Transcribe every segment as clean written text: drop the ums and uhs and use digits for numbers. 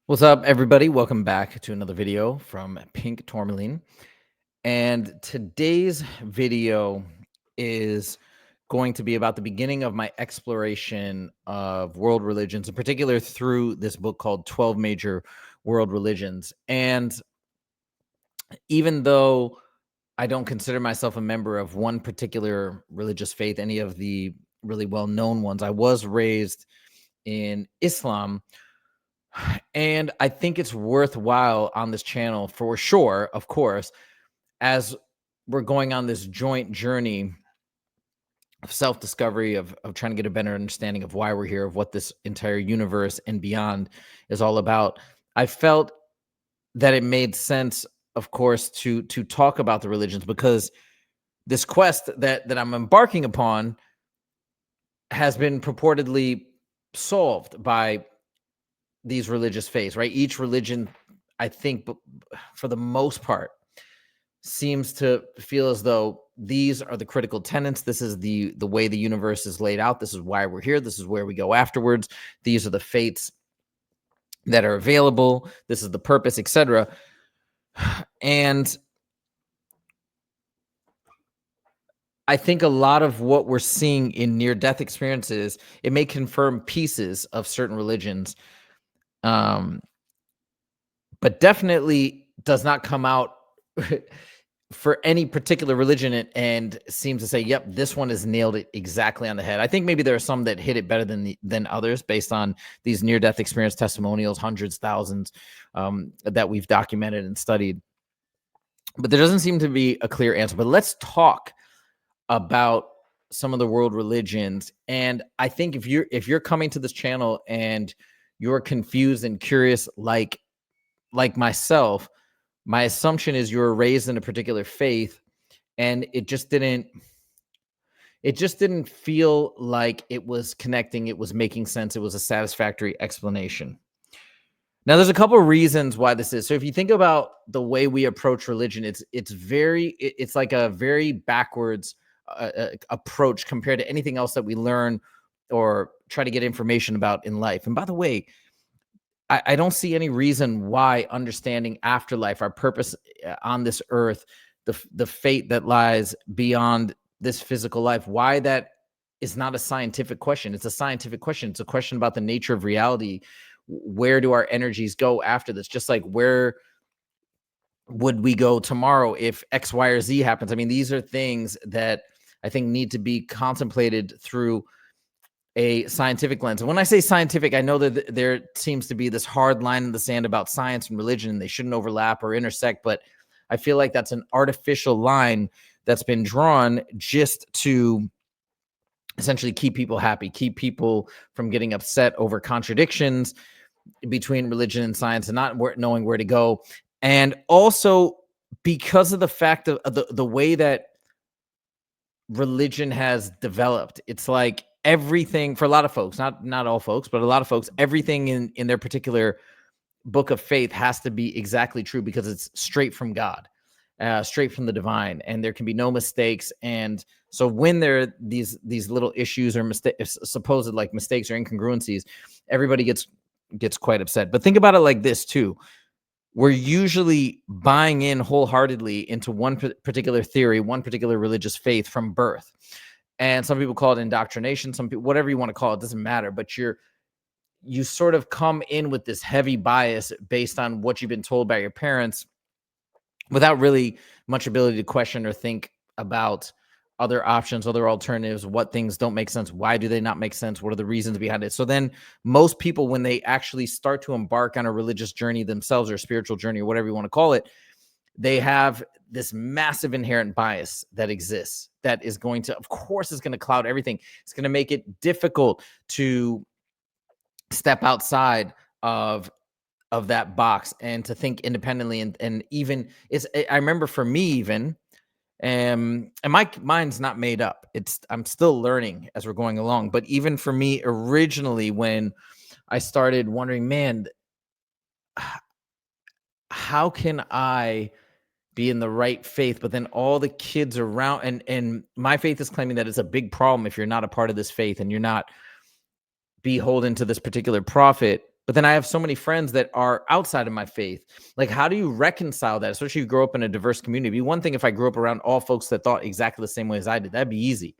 What's up, everybody? Welcome back to another video from Pink Tourmaline. And today's video is going to be about the beginning of my exploration of world religions, in particular through this book called 12 Major World Religions. And even though I don't consider myself a member of one particular religious faith, any of the really well-known ones, I was raised in Islam. And I think it's worthwhile on this channel for sure, of course, as we're going on this joint journey of self-discovery, of trying to get a better understanding of why we're here, of what this entire universe and beyond is all about. I felt that it made sense, of course, to talk about the religions, because this quest that I'm embarking upon has been purportedly solved by these religious faiths, right? Each religion, I think, for the most part, seems to feel as though these are the critical tenets. This is the way the universe is laid out. This is why we're here. This is where we go afterwards. These are the fates that are available. This is the purpose, etc. And I think a lot of what we're seeing in near-death experiences, it may confirm pieces of certain religions, um, but definitely does not come out for any particular religion and seems to say, yep, this one has nailed it exactly on the head. I think maybe there are some that hit it better than others based on these near-death experience testimonials, hundreds, thousands, that we've documented and studied. But there doesn't seem to be a clear answer. But let's talk about some of the world religions. And I think if you're coming to this channel and you're confused and curious like myself, my assumption is you were raised in a particular faith and it just didn't feel like it was connecting, it was making sense, it was a satisfactory explanation. Now, there's a couple of reasons why this is. So if you think about the way we approach religion, it's like a very backwards approach compared to anything else that we learn or try to get information about in life. And by the way, I don't see any reason why understanding afterlife, our purpose on this earth, the fate that lies beyond this physical life, why that is not a scientific question. It's a scientific question. It's a question about the nature of reality. Where do our energies go after this? Just like, where would we go tomorrow if X, Y, or Z happens? I mean, these are things that I think need to be contemplated through a scientific lens. And when I say scientific, I know that there seems to be this hard line in the sand about science and religion, and they shouldn't overlap or intersect, but I feel like that's an artificial line that's been drawn just to essentially keep people happy, keep people from getting upset over contradictions between religion and science and not knowing where to go. And also because of the fact of the way that religion has developed, it's like everything for a lot of folks, not all folks, but a lot of folks, everything in their particular book of faith has to be exactly true because it's straight from God, straight from the divine, and there can be no mistakes. And so when there are these little issues or supposed like mistakes or incongruencies, everybody gets quite upset. But think about it like this too: we're usually buying in wholeheartedly into one particular theory, one particular religious faith from birth. And some people call it indoctrination, some people, whatever you want to call it, doesn't matter. But you sort of come in with this heavy bias based on what you've been told by your parents without really much ability to question or think about other options, other alternatives, what things don't make sense, why do they not make sense, what are the reasons behind it. So then most people, when they actually start to embark on a religious journey themselves or spiritual journey or whatever you want to call it, they have this massive inherent bias that exists that is going to, of course, is going to cloud everything. It's going to make it difficult to step outside of that box and to think independently. And even I remember for me even, and my mind's not made up. I'm still learning as we're going along. But even for me originally, when I started wondering, man, how can I be in the right faith? But then all the kids around, and my faith is claiming that it's a big problem if you're not a part of this faith and you're not beholden to this particular prophet. But then I have so many friends that are outside of my faith. Like, how do you reconcile that? Especially if you grow up in a diverse community. It'd be one thing if I grew up around all folks that thought exactly the same way as I did. That'd be easy.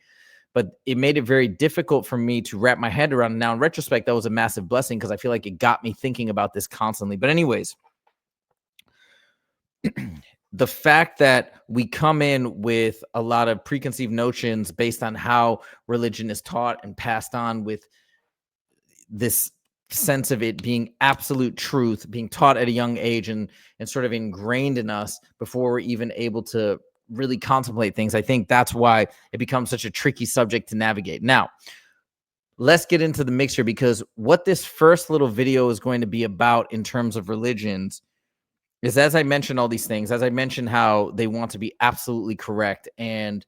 But it made it very difficult for me to wrap my head around. And now, in retrospect, that was a massive blessing because I feel like it got me thinking about this constantly. But anyways, the fact that we come in with a lot of preconceived notions based on how religion is taught and passed on, with this sense of it being absolute truth, being taught at a young age and sort of ingrained in us before we're even able to really contemplate things. I think that's why it becomes such a tricky subject to navigate. Now, let's get into the mixture, because what this first little video is going to be about in terms of religions is, as I mentioned, all these things, as I mentioned, how they want to be absolutely correct. And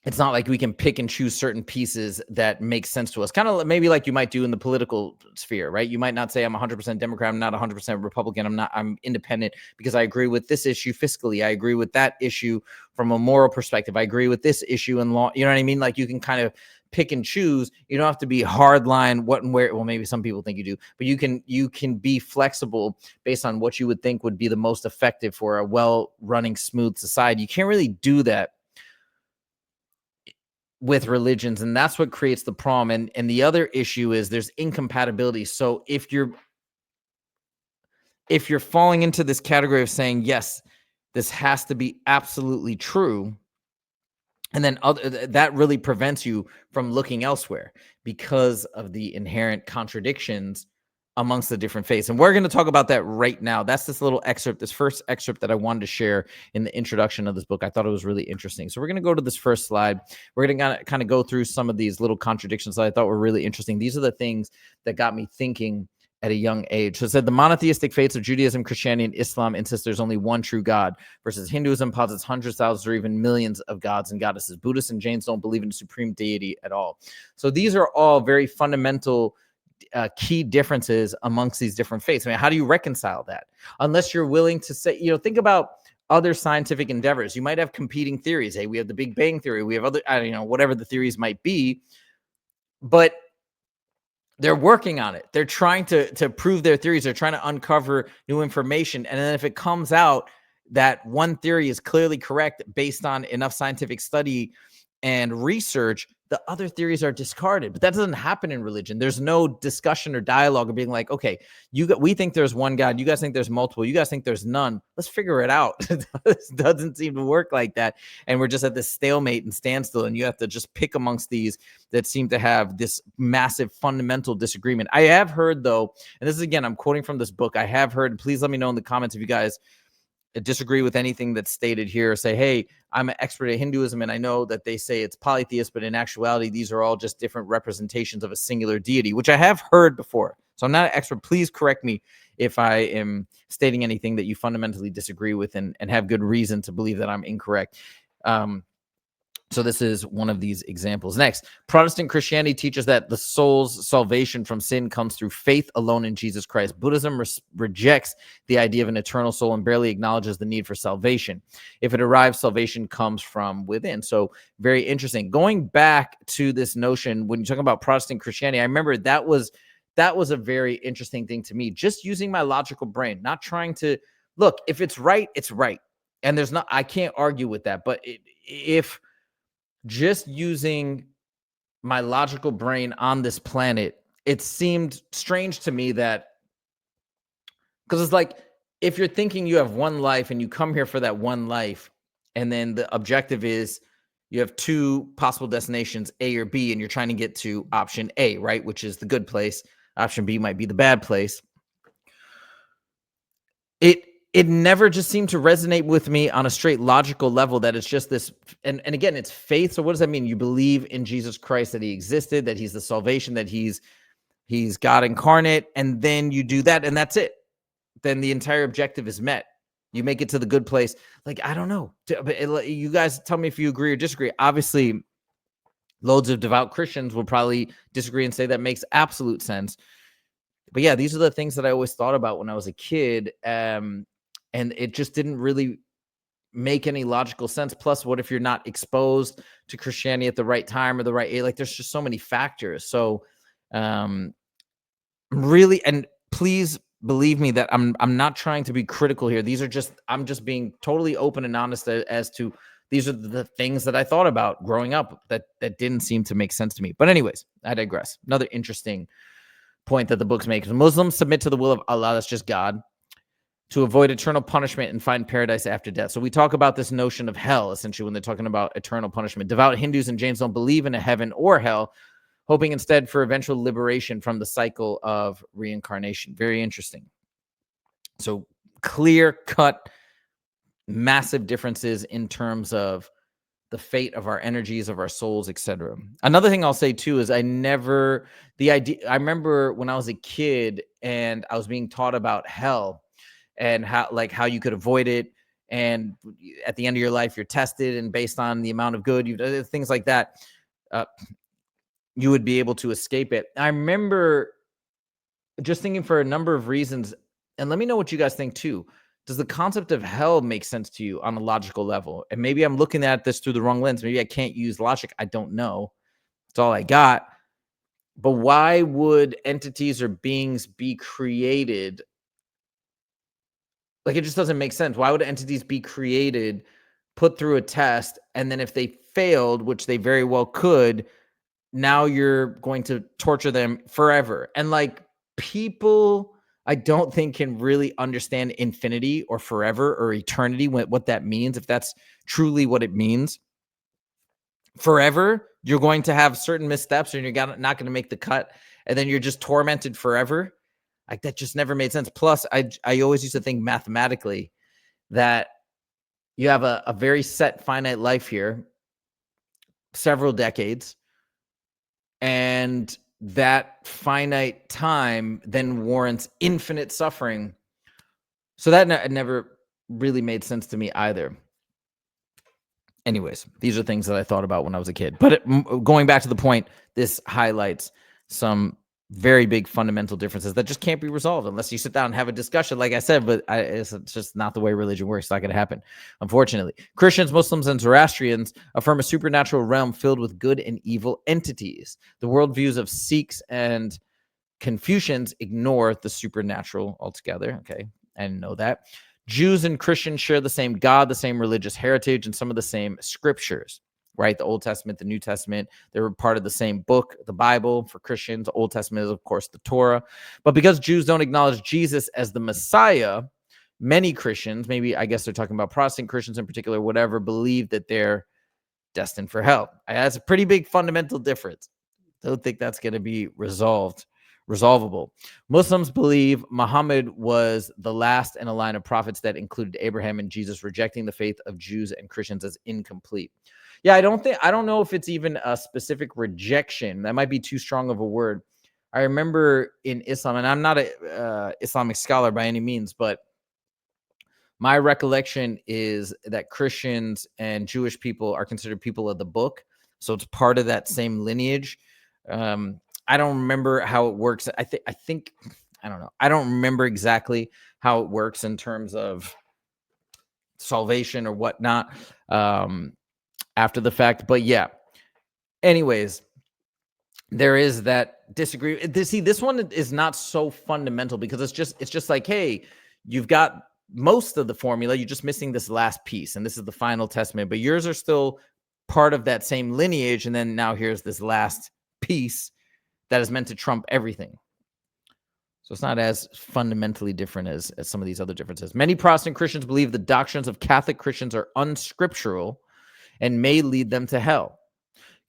it's not like we can pick and choose certain pieces that make sense to us. Kind of maybe like you might do in the political sphere, right? You might not say I'm 100% Democrat, I'm not 100% Republican, I'm independent because I agree with this issue fiscally. I agree with that issue from a moral perspective. I agree with this issue in law. You know what I mean? Like, you can kind of pick and choose. You don't have to be hard line what and where. Well, maybe some people think you do, but you can be flexible based on what you would think would be the most effective for a well-running, smooth society. You can't really do that with religions, and that's what creates the problem. And the other issue is there's incompatibility. So if you're falling into this category of saying, yes, this has to be absolutely true, and then that really prevents you from looking elsewhere because of the inherent contradictions amongst the different faiths. And we're going to talk about that right now. That's this little excerpt, this first excerpt that I wanted to share in the introduction of this book. I thought it was really interesting. So we're going to go to this first slide. We're going to kind of go through some of these little contradictions that I thought were really interesting. These are the things that got me thinking at a young age. So it said the monotheistic faiths of Judaism, Christianity, and Islam insist there's only one true God, versus Hinduism posits hundreds, thousands, or even millions of gods and goddesses. Buddhists and Jains don't believe in a supreme deity at all. So these are all very fundamental key differences amongst these different faiths. I mean, how do you reconcile that? Unless you're willing to say, think about other scientific endeavors. You might have competing theories. Hey, we have the Big Bang Theory. We have other, whatever the theories might be, but they're working on it. They're trying to prove their theories. They're trying to uncover new information. And then if it comes out that one theory is clearly correct based on enough scientific study and research, the other theories are discarded. But that doesn't happen in religion. There's no discussion or dialogue of being like, okay, we think there's one God, you guys think there's multiple, you guys think there's none. Let's figure it out. It doesn't seem to work like that. And we're just at this stalemate and standstill, and you have to just pick amongst these that seem to have this massive fundamental disagreement. I have heard, though, and this is, again, I'm quoting from this book, I have heard, please let me know in the comments if you guys disagree with anything that's stated here, or say, hey, I'm an expert at Hinduism and I know that they say it's polytheist, but in actuality, these are all just different representations of a singular deity, which I have heard before. So I'm not an expert. Please correct me if I am stating anything that you fundamentally disagree with and have good reason to believe that I'm incorrect. So this is one of these examples. Next, Protestant Christianity teaches that the soul's salvation from sin comes through faith alone in Jesus Christ. Buddhism rejects the idea of an eternal soul and barely acknowledges the need for salvation. If it arrives, salvation comes from within. So very interesting. Going back to this notion, when you talk about Protestant Christianity, I remember that was a very interesting thing to me. Just using my logical brain, not trying to look, if it's right, it's right. And I can't argue with that. But if just using my logical brain on this planet, it seemed strange to me that, because it's like, if you're thinking you have one life and you come here for that one life, and then the objective is you have two possible destinations, A or B, and you're trying to get to option A, right, which is the good place. Option B might be the bad place. It never just seemed to resonate with me on a straight logical level that it's just this, and again, it's faith. So what does that mean? You believe in Jesus Christ, that he existed, that he's the salvation, that he's God incarnate, and then you do that, and that's it. Then the entire objective is met. You make it to the good place. Like, I don't know. You guys tell me if you agree or disagree. Obviously, loads of devout Christians will probably disagree and say that makes absolute sense. But yeah, these are the things that I always thought about when I was a kid. And it just didn't really make any logical sense. Plus, what if you're not exposed to Christianity at the right time or the right age? Like, there's just so many factors. So really, and please believe me that I'm not trying to be critical here. These are just I'm just being totally open and honest as to these are the things that I thought about growing up that didn't seem to make sense to me. But anyways, I digress. Another interesting point that the books make is Muslims submit to the will of Allah, that's just God, to avoid eternal punishment and find paradise after death. So we talk about this notion of hell, essentially, when they're talking about eternal punishment. Devout Hindus and Jains don't believe in a heaven or hell, hoping instead for eventual liberation from the cycle of reincarnation. Very interesting. So clear cut, massive differences in terms of the fate of our energies, of our souls, etc. Another thing I'll say too is I remember when I was a kid and I was being taught about hell and how you could avoid it, and at the end of your life you're tested, and based on the amount of good you've done, things like that, uh, you would be able to escape it. I remember just thinking for a number of reasons, and let me know what you guys think too. Does the concept of hell make sense to you on a logical level? And maybe I'm looking at this through the wrong lens. Maybe I can't use logic. I don't know. It's all I got. But why would entities or beings be created? Like, it just doesn't make sense. Why would entities be created, put through a test, and then if they failed, which they very well could, now you're going to torture them forever? And like, people, I don't think can really understand infinity or forever or eternity, what that means, if that's truly what it means. Forever, you're going to have certain missteps and you're not going to make the cut, and then you're just tormented forever. Like, that just never made sense. Plus, I always used to think mathematically that you have a very set finite life here, several decades, and that finite time then warrants infinite suffering. So that never really made sense to me either. Anyways, these are things that I thought about when I was a kid. But going back to the point, this highlights some very big fundamental differences that just can't be resolved unless you sit down and have a discussion, like I said. But it's just not the way religion works. It's not going to happen, unfortunately. Christians, Muslims, and Zoroastrians affirm a supernatural realm filled with good and evil entities. The worldviews of Sikhs and Confucians ignore the supernatural altogether. Okay, I didn't know that. Jews and Christians share the same God, the same religious heritage, and some of the same scriptures, right? The Old Testament, the New Testament, they were part of the same book, the Bible. For Christians, the Old Testament is, of course, the Torah. But because Jews don't acknowledge Jesus as the Messiah, many Christians, maybe I guess they're talking about Protestant Christians in particular, whatever, believe that they're destined for hell. That's a pretty big fundamental difference. Don't think that's going to be resolvable. Muslims believe Muhammad was the last in a line of prophets that included Abraham and Jesus, rejecting the faith of Jews and Christians as incomplete. Yeah, I don't know if it's even a specific rejection. That might be too strong of a word. I remember in Islam, and I'm not a Islamic scholar by any means, but my recollection is that Christians and Jewish people are considered people of the book. So it's part of that same lineage. I don't remember how it works. I think I don't know. I don't remember exactly how it works in terms of salvation or whatnot after the fact. But yeah. Anyways, there is that disagree. See, this one is not so fundamental because it's just like, hey, you've got most of the formula. You're just missing this last piece, and this is the final testament. But yours are still part of that same lineage, and then now here's this last piece that is meant to trump everything. So it's not as fundamentally different as some of these other differences. Many Protestant Christians believe the doctrines of Catholic Christians are unscriptural and may lead them to hell.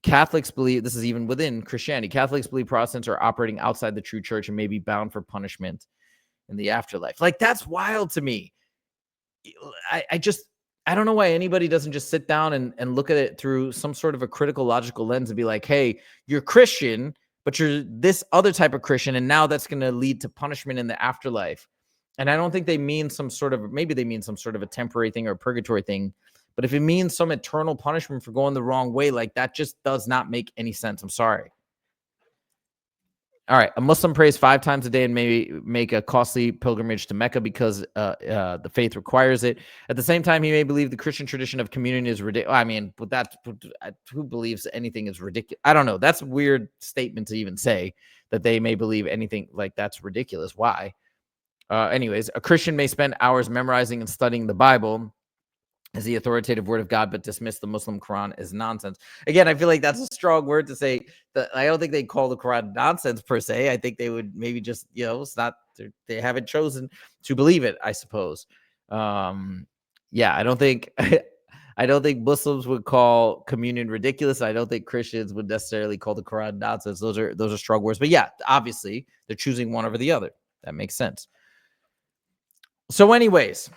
Catholics believe, this is even within Christianity, Catholics believe Protestants are operating outside the true church and may be bound for punishment in the afterlife. Like, that's wild to me. I don't know why anybody doesn't just sit down and look at it through some sort of a critical, logical lens and be like, hey, you're Christian, but you're this other type of Christian, and now that's going to lead to punishment in the afterlife. And I don't think they mean maybe they mean some sort of a temporary thing or a purgatory thing. But if it means some eternal punishment for going the wrong way, like, that just does not make any sense. I'm sorry. All right. A Muslim prays 5 times a day and may make a costly pilgrimage to Mecca because the faith requires it. At the same time, he may believe the Christian tradition of communion is ridiculous. I mean, who believes anything is ridiculous? I don't know. That's a weird statement to even say, that they may believe anything like that's ridiculous. Why? Anyways, a Christian may spend hours memorizing and studying the Bible as the authoritative word of God, but dismiss the Muslim Quran as nonsense. Again, I feel like that's a strong word to say. That I don't think they call the Quran nonsense per se. I think they would maybe just, it's not, they haven't chosen to believe it, I suppose. Yeah, I don't think I don't think Muslims would call communion ridiculous. I don't think Christians would necessarily call the Quran nonsense. Those are strong words. But yeah, obviously they're choosing one over the other. That makes sense. So, anyways,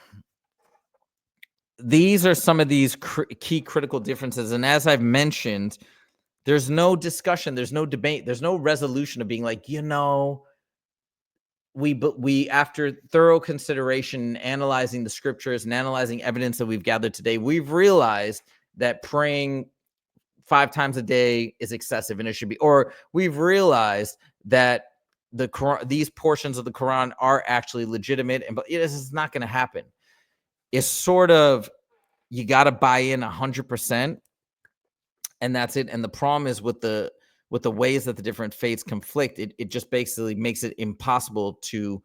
these are some of these key critical differences. And as I've mentioned, there's no discussion, there's no debate, there's no resolution of being like, we after thorough consideration, analyzing the scriptures and analyzing evidence that we've gathered today, we've realized that praying 5 times a day is excessive and it should be, or we've realized that the Quran, these portions of the Quran are actually legitimate, and but this is not going to happen. It's sort of, you got to buy in 100%, and that's it. And the problem is with the ways that the different faiths conflict, it just basically makes it impossible to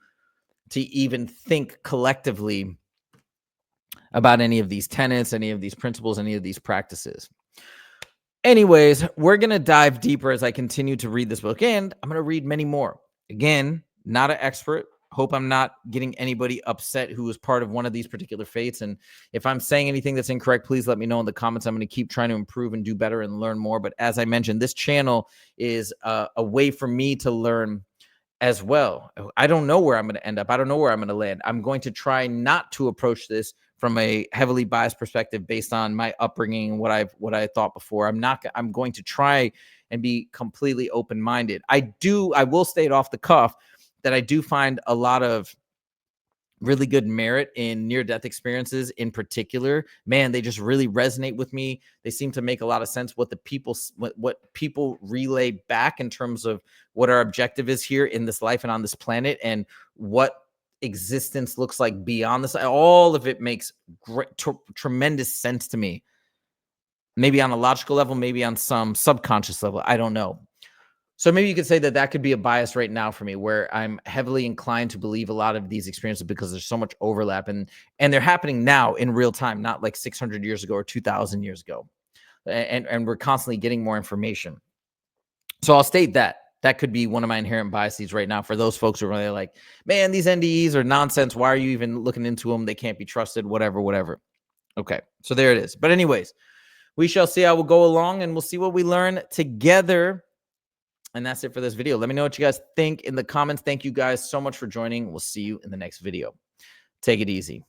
even think collectively about any of these tenets, any of these principles, any of these practices. Anyways, we're going to dive deeper as I continue to read this book, and I'm going to read many more. Again, not an expert. Hope I'm not getting anybody upset who is part of one of these particular faiths. And if I'm saying anything that's incorrect, please let me know in the comments. I'm going to keep trying to improve and do better and learn more. But as I mentioned, this channel is a way for me to learn as well. I don't know where I'm going to end up. I don't know where I'm going to land. I'm going to try not to approach this from a heavily biased perspective based on my upbringing and what I thought before. I'm going to try and be completely open-minded. I will state off the cuff that I do find a lot of really good merit in near-death experiences in particular. Man, they just really resonate with me. They seem to make a lot of sense what people relay back in terms of what our objective is here in this life and on this planet, and what existence looks like beyond this. All of it makes tremendous sense to me. Maybe on a logical level, maybe on some subconscious level. I don't know. So maybe you could say that could be a bias right now for me, where I'm heavily inclined to believe a lot of these experiences because there's so much overlap, and they're happening now in real time, not like 600 years ago or 2,000 years ago. And we're constantly getting more information. So I'll state that could be one of my inherent biases right now for those folks who are really like, man, these NDEs are nonsense. Why are you even looking into them? They can't be trusted, whatever. Okay, so there it is. But anyways, we shall see how we'll go along, and we'll see what we learn together. And that's it for this video. Let me know what you guys think in the comments. Thank you guys so much for joining. We'll see you in the next video. Take it easy.